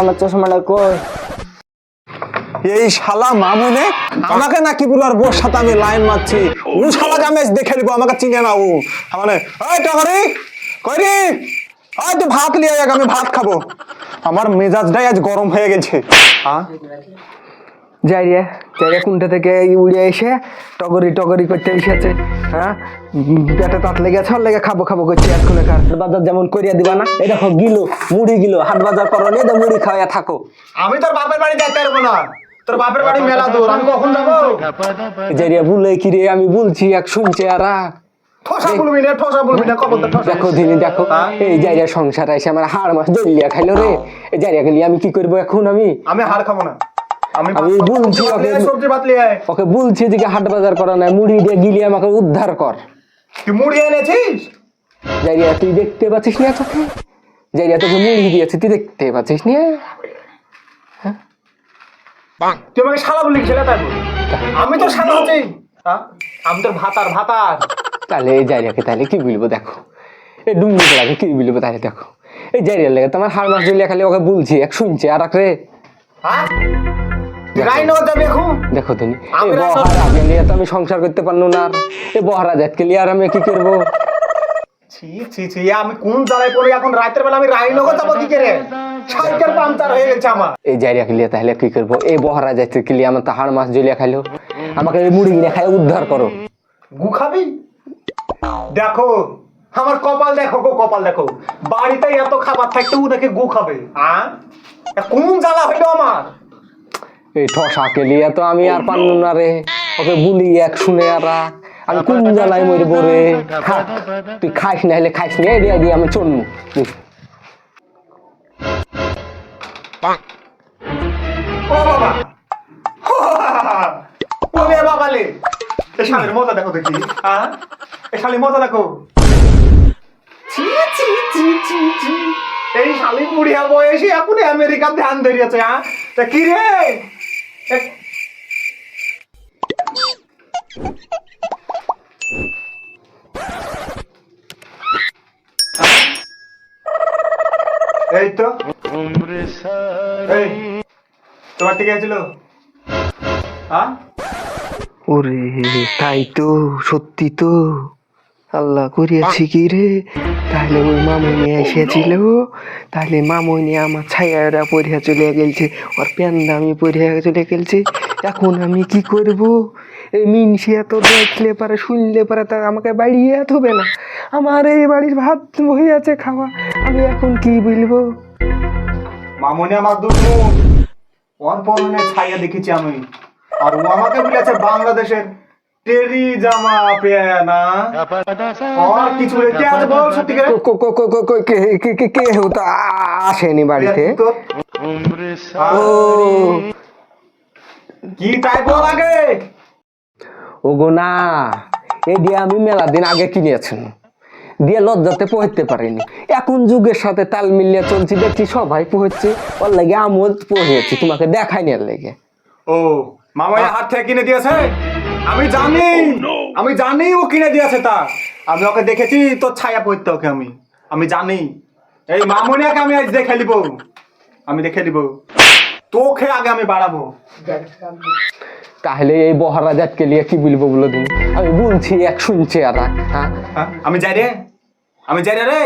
আমার চশমাটা কই? এই শালা মামুনে আমাকে নাকি বলার বোর সাথে আমি লাইন মারছি। ও শালাকে আমি দেখে নিবো, আমাকে চিনে না ও। মানে ওই টগরি কই রে, ওই তো ভাত নিয়ে আয়, আমি ভাত খাবো। আমার মেজাজটাই আজ গরম হয়ে গেছে। হ্যাঁ যাই রে কোনটা থেকে উড়ে এসে টগরি করতে এসেছে। হ্যাঁ পেটে তাত লেগেছে, ওর লেগে খাবো করছে এখনকার। বাজার যেমন করিয়া দিবা না, এই দেখো গিলো মুড়ি গিলো, হাট বাজার করো নিয়ে মুড়ি খাওয়া থাকো। আমি তোর বাপের বাড়ি যাইতে পারবো না, তোর বাপের বাড়ি মেলা দূর, আমি কখন যাবো? যাই রে বলে কি রে, আমি বলছি এক শুনছে আর দেখো দিনি দেখো এই জায়গা সংসার এসে আমার হাড় মাস দলিয়া খাইলো রে। এই জায়গা গেলি আমি কি করবো এখন? আমি হাড় খাবো না, আমি বলছি ওকে বলছি যে হাট বাজার করা নাই, মুড়ি দিয়ে গিলি আমাকে উদ্ধার কর। তুই মুড়ি এনেছিস? জাইরিয়া তুই দেখতে পাচ্ছিস না তোকে? জাইরিয়া তোকে মুড়ি দিয়েছে, তুই দেখতে পাচ্ছিস না? তুই আমাকে শালা বলি ছেলে, তাই আমি তো শালা হচ্ছি, আমি তোর ভাতার। তাহলে এই জাইরিয়াকে তাহলে কি বলবো? দেখো এই ডুমনি লাগে কি বলবো তাহলে? দেখো এই জাইরিয়ার লাগে তোমার হাড় মাস দলিয়া খালি ওকে বলছি, এক শুনছে আর এক রে। দেখো তুমি এই বহারাকে নিয়ে তো আমি সংসার করতে পারলো না, আর এই বহারা জাতকে নিয়ে আর আমি কি করবো? আমি কোন জায়গায় পড়ি এখন? রাতের বেলা আমি রায়নগর যাবো কি করে? সাইকেল পাংচার হয়ে গেছে আমার। এই জাইরিয়াকে নিয়ে তাহলে কি করবো? এই বহারা জাতকে নিয়ে আমার তো হাড় মাস জ্বলিয়া খাইলো, আমাকে এই মুড়ি কিনে খাই উদ্ধার করো। গু খাবি? দেখো আমার কপাল দেখো গো, কপাল দেখো, বাড়িতে এত খাবার থাকতে ও নাকি গু খাবে? কোন জ্বালা হইলো আমার? এই ঠসাকে লিয়া তো আমি আর পারলাম না রে, ওকে বলি এক শুনে আর আমি কোন জ্বালায় মরবো রে। তুই খাইস না হলে খাইস না, এরিয়া দিয়ে আমি চলবো। ও বাবা, ও বাবালে, এই শালের মজা দেখো দেখি। এই শালির মজা দেখো। এই শালি বুড়িয়া বয়সে এখন আমেরিকা ধ্যান ধরিয়েছে। তা কি রে? এই তো তোমার থেকে ছিল। ওরে তাই তো, সত্যি তো, আল্লাহ করিয়াছি কি রে। তাহলে ওই মামুনি এসেছিল, তাহলে মামুনি আমার ছায়ারা পড়িয়া চলে গেছে, ওর প্যান্ডা আমি পড়িয়া চলে গেছে। এখন আমি কি করব? এই মিনসি এত দেখলে পারে শুনলে পারে তা আমাকে বাড়িয়ে হবে না। আমার এই বাড়ির ভাত হয়ে আছে খাওয়া, আমি এখন কি বলবো? মামুনি আমার দুধু, ওর পরনে ছায়া দেখেছি আমি, আর ও আমাকে বলেছে বাংলাদেশের টেরি জামা পেনা। আর কিছু রেখে আছে বল, সত্যি করে কে হতো আসেনি বাড়িতে? ও কি তাই বল আগে। ওগো না, এই দিয়ে আমি মেলা দিন আগে কিনেছেন, দিয়ে লজ্জাতে পড়তে পারিনি। এখন যুগের সাথে তাল মিলিয়ে চলছি, দেখছি সবাই পড়ছে, ওর লাগে আমিও পড়েছি, তোমাকে দেখাই নি লেগে। ও মামার হাত থেকে কিনে দিয়েছে? আমি জানি ও কিনে দিয়েছে। তা আমি ওকে দেখেছি, তোর ছায়া পড়তে ওকে আমি জানি। এই মামুনিয়াকে আমি আজ দেখে নিব, আমি দেখে নিব, তোকে আগে আমি বাড়াবো। তাহলে এই বহারা জাতকে নিয়ে কি বলবো বলো তুমি? আমি বলছি এক শুনছে আর আমি যাই রে রে,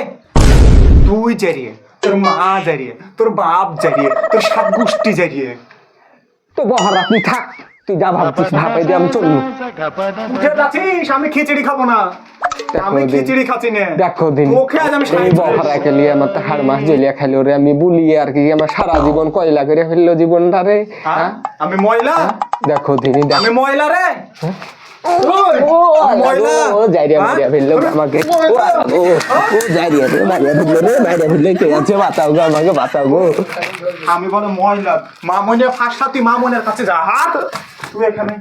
তুই যাইয়ে, তোর মা যাইয়ে, তোর বাপ যাইয়ে, তোর সাত গোষ্ঠী যাইয়ে। তো বহারা তুই থাক, তুই যা ভাবছিস ভাবাই দিয়ে আমি চলবো। আমি খিচুড়ি খাবো না, আমি খিচুড়ি খাচ্ছি না। দেখো দিন এই বহারাকে নিয়ে আমার তো হাড় মাস জ্বলিয়া খাইলো রে। আমি বলি আর কি, আমার সারা জীবন কয়লা করে ফেললো জীবনটা রে। আমি ময়লা? দেখো দিনি, আমি ময়লা রে। আমি বলো ময়লা। মামুনের ফাঁসা, তুই মামুনের কাছে যা। হাত তুই এখানে